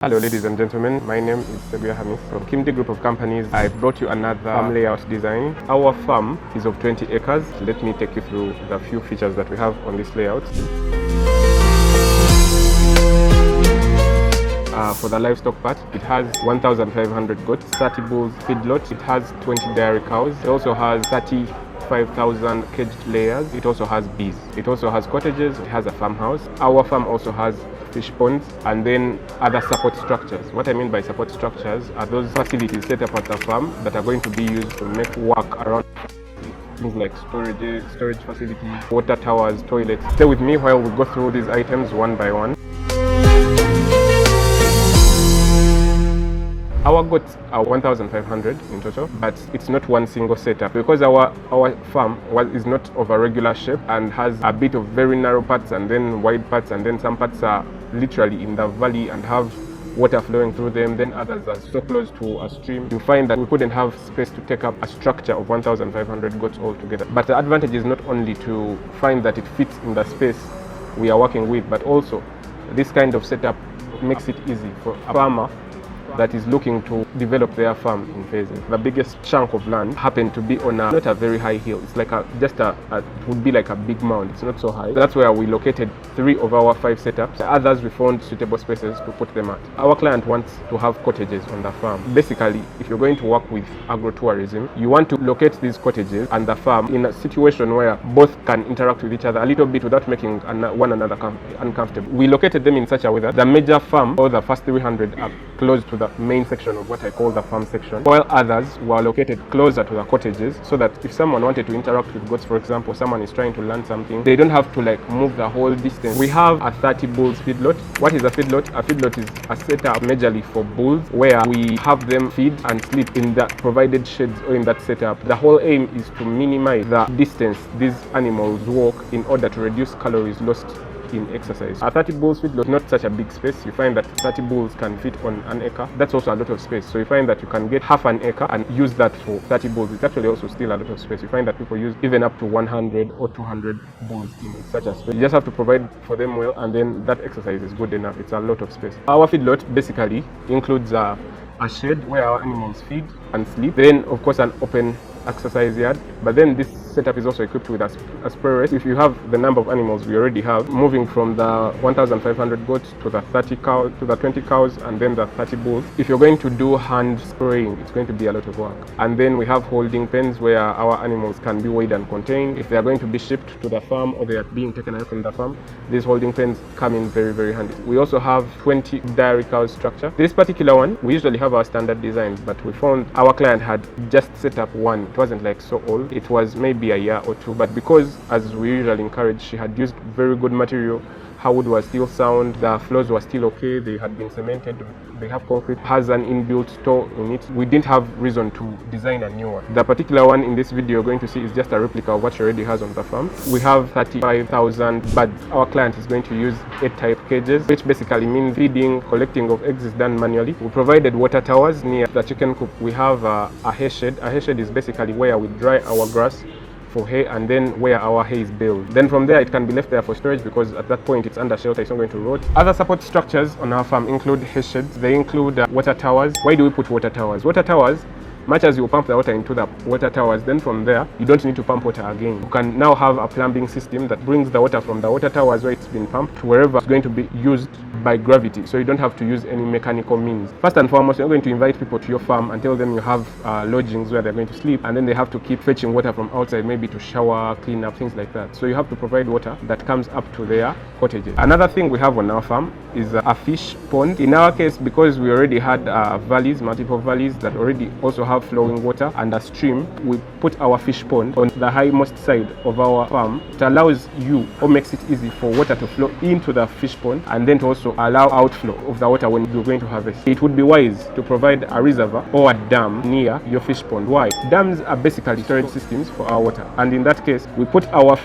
Hello ladies and gentlemen, my name is Hamis from Int'l Group of Companies. I've brought you another farm layout design. Our farm is of 20 acres. Let me take you through the few features that we have on this layout. For the livestock part, it has 1,500 goats, 30 bulls feedlot, it has 20 dairy cows, it also has 35,000 caged layers, it also has bees, it also has cottages, it has a farmhouse. Our farm also has fish ponds and then other support structures. What I mean by support structures are those facilities set up at the farm that are going to be used to make work around things like storage facilities, water towers, toilets. Stay with me while we go through these items one by one. Our goats are 1,500 in total, but it's not one single setup because our farm is not of a regular shape and has a bit of very narrow parts and then wide parts, and then some parts are literally in the valley and have water flowing through them, then others are so close to a stream. You find that we couldn't have space to take up a structure of 1,500 goats altogether. But the advantage is not only to find that it fits in the space we are working with, but also this kind of setup makes it easy for a farmer that is looking to develop their farm in phases. The biggest chunk of land happened to be on not a very high hill. It's like it would be like a big mound. It's not so high. That's where we located 3 of our 5 setups. The others we found suitable spaces to put them at. Our client wants to have cottages on the farm. Basically, if you're going to work with agrotourism, you want to locate these cottages and the farm in a situation where both can interact with each other a little bit without making one another uncomfortable. We located them in such a way that the major farm, or the first 300, are close to the main section of what I call the farm section, while others were located closer to the cottages, so that if someone wanted to interact with goats, for example, someone is trying to learn something, they don't have to move the whole distance. We have a 30 bulls feedlot. What is a feedlot? A feedlot is a setup majorly for bulls where we have them feed and sleep in the provided sheds or in that setup. The whole aim is to minimize the distance these animals walk in order to reduce calories lost in exercise. A 30 bulls feedlot is not such a big space. You find that 30 bulls can fit on an acre. That's also a lot of space. So you find that you can get half an acre and use that for 30 bulls. It's actually also still a lot of space. You find that people use even up to 100 or 200 bulls in such a space. You just have to provide for them well, and then that exercise is good enough. It's a lot of space. Our feedlot basically includes a shed where our animals feed and sleep. Then of course an open exercise yard, but then this setup is also equipped with a spray race. If you have the number of animals we already have, moving from the 1,500 goats to the 30 cows, to the 20 cows, and then the 30 bulls, if you're going to do hand spraying, it's going to be a lot of work. And then we have holding pens where our animals can be weighed and contained. If they are going to be shipped to the farm or they are being taken away from the farm, these holding pens come in very, very handy. We also have 20 dairy cows structure. This particular one, we usually have our standard designs, but we found our client had just set up one. It wasn't so old. It was maybe a year or 2, but because, as we usually encourage, she had used very good material. Her wood was still sound, the floors were still okay, they had been cemented, they have concrete, has an inbuilt store in it. We didn't have reason to design a new one. The particular one in this video you're going to see is just a replica of what she already has on the farm. We have 35,000 birds. Our client is going to use 8 type cages, which basically means feeding, collecting of eggs is done manually. We provided water towers near the chicken coop. We have a hay shed. A hay shed is basically where we dry our grass for hay, and then where our hay is baled. Then from there it can be left there for storage because at that point it's under shelter, it's not going to rot. Other support structures on our farm include hay sheds. They include water towers. Why do we put water towers? Water towers, much as you pump the water into the water towers, then from there you don't need to pump water again. You can now have a plumbing system that brings the water from the water towers where it's been pumped to wherever it's going to be used by gravity, so you don't have to use any mechanical means. First and foremost, you're going to invite people to your farm and tell them you have lodgings where they're going to sleep, and then they have to keep fetching water from outside, maybe to shower, clean up, things like that. So you have to provide water that comes up to their cottages. Another thing we have on our farm is a fish pond. In our case, because we already had valleys, multiple valleys that already also have flowing water and a stream, we put our fish pond on the highmost side of our farm. It allows you, or makes it easy for water to flow into the fish pond and then to also allow outflow of the water when you're going to harvest. It would be wise to provide a reservoir or a dam near your fish pond. Why? Dams are basically storage systems for our water, and in that case we put our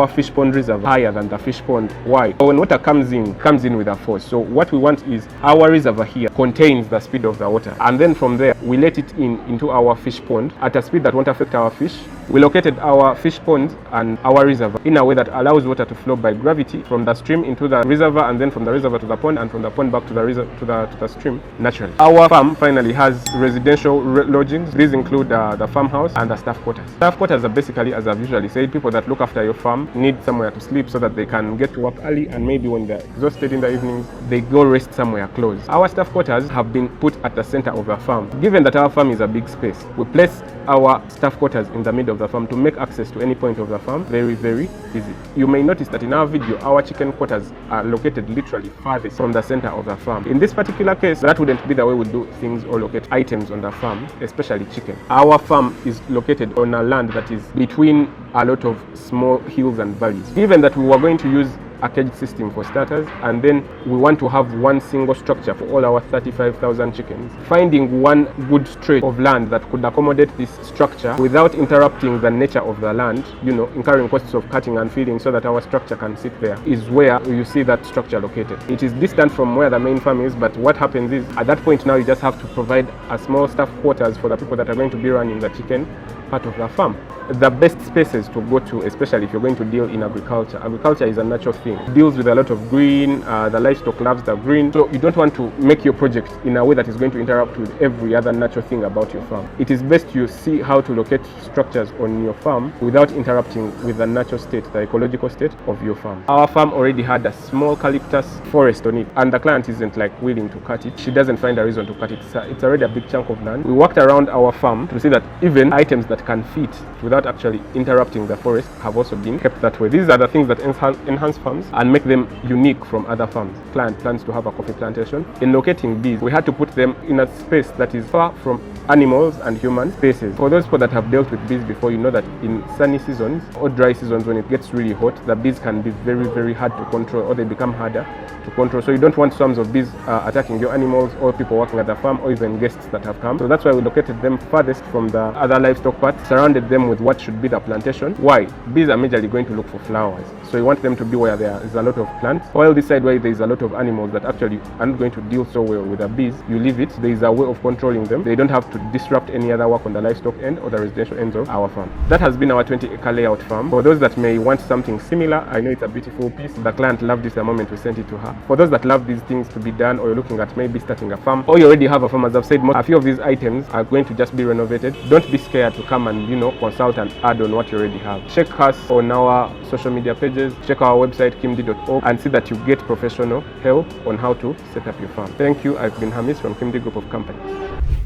fish pond reservoir higher than the fish pond. Why? When water comes in with a force. So what we want is our reservoir here contains the speed of the water, and then from there we let it into our fish pond at a speed that won't affect our fish, We located our fish ponds and our reservoir in a way that allows water to flow by gravity from the stream into the reservoir, and then from the reservoir to the pond, and from the pond back to the stream naturally. Our farm finally has residential lodgings. These include the farmhouse and the staff quarters. Staff quarters are basically, as I've usually said, people that look after your farm need somewhere to sleep so that they can get to work early, and maybe when they're exhausted in the evenings, they go rest somewhere close. Our staff quarters have been put at the center of the farm. Given that our farm is a big space, we place our staff quarters in the middle of the farm to make access to any point of the farm very, very easy. You may notice that in our video, our chicken quarters are located literally farthest from the center of the farm. In this particular case, that wouldn't be the way we do things or locate items on the farm, especially chicken. Our farm is located on a land that is between a lot of small hills and valleys. Given that we were going to use a cage system for starters, and then we want to have one single structure for all our 35,000 chickens, finding one good stretch of land that could accommodate this structure without interrupting the nature of the land, incurring costs of cutting and feeding so that our structure can sit there, is where you see that structure located. It is distant from where the main farm is, but what happens is at that point now you just have to provide a small staff quarters for the people that are going to be running the chicken part of the farm. The best spaces to go to, especially if you're going to deal in agriculture. Agriculture is a natural thing. It deals with a lot of green. The livestock loves the green. So you don't want to make your project in a way that is going to interrupt with every other natural thing about your farm. It is best you see how to locate structures on your farm without interrupting with the natural state, the ecological state of your farm. Our farm already had a small eucalyptus forest on it, and the client isn't willing to cut it. She doesn't find a reason to cut it. It's already a big chunk of land. We walked around our farm to see that even items that can fit without actually interrupting the forest have also been kept that way. These are the things that enhance farms and make them unique from other farms. Client plans to have a coffee plantation. In locating bees, we had to put them in a space that is far from animals and human spaces. For those people that have dealt with bees before, you know that in sunny seasons or dry seasons, when it gets really hot, the bees can be very, very hard to control, or they become harder to control. So you don't want swarms of bees attacking your animals or people working at the farm, or even guests that have come. So that's why we located them farthest from the other livestock part, surrounded them with what should be the plantation. Why? Bees are majorly going to look for flowers, so you want them to be where there is a lot of plants. While this side where there is a lot of animals that actually aren't going to deal so well with the bees, you leave it. There is a way of controlling them. They don't have to disrupt any other work on the livestock end or the residential ends of our farm. That has been our 20-acre layout farm. For those that may want something similar, I know it's a beautiful piece. The client loved it the moment we sent it to her. For those that love these things to be done, or you're looking at maybe starting a farm, or you already have a farm, as I've said, a few of these items are going to just be renovated. Don't be scared to come and consult and add on what you already have. Check us on our social media pages, check our website kimd.org, and see that you get professional help on how to set up your farm. Thank you. I've been Hamis from Kimd Group of Companies.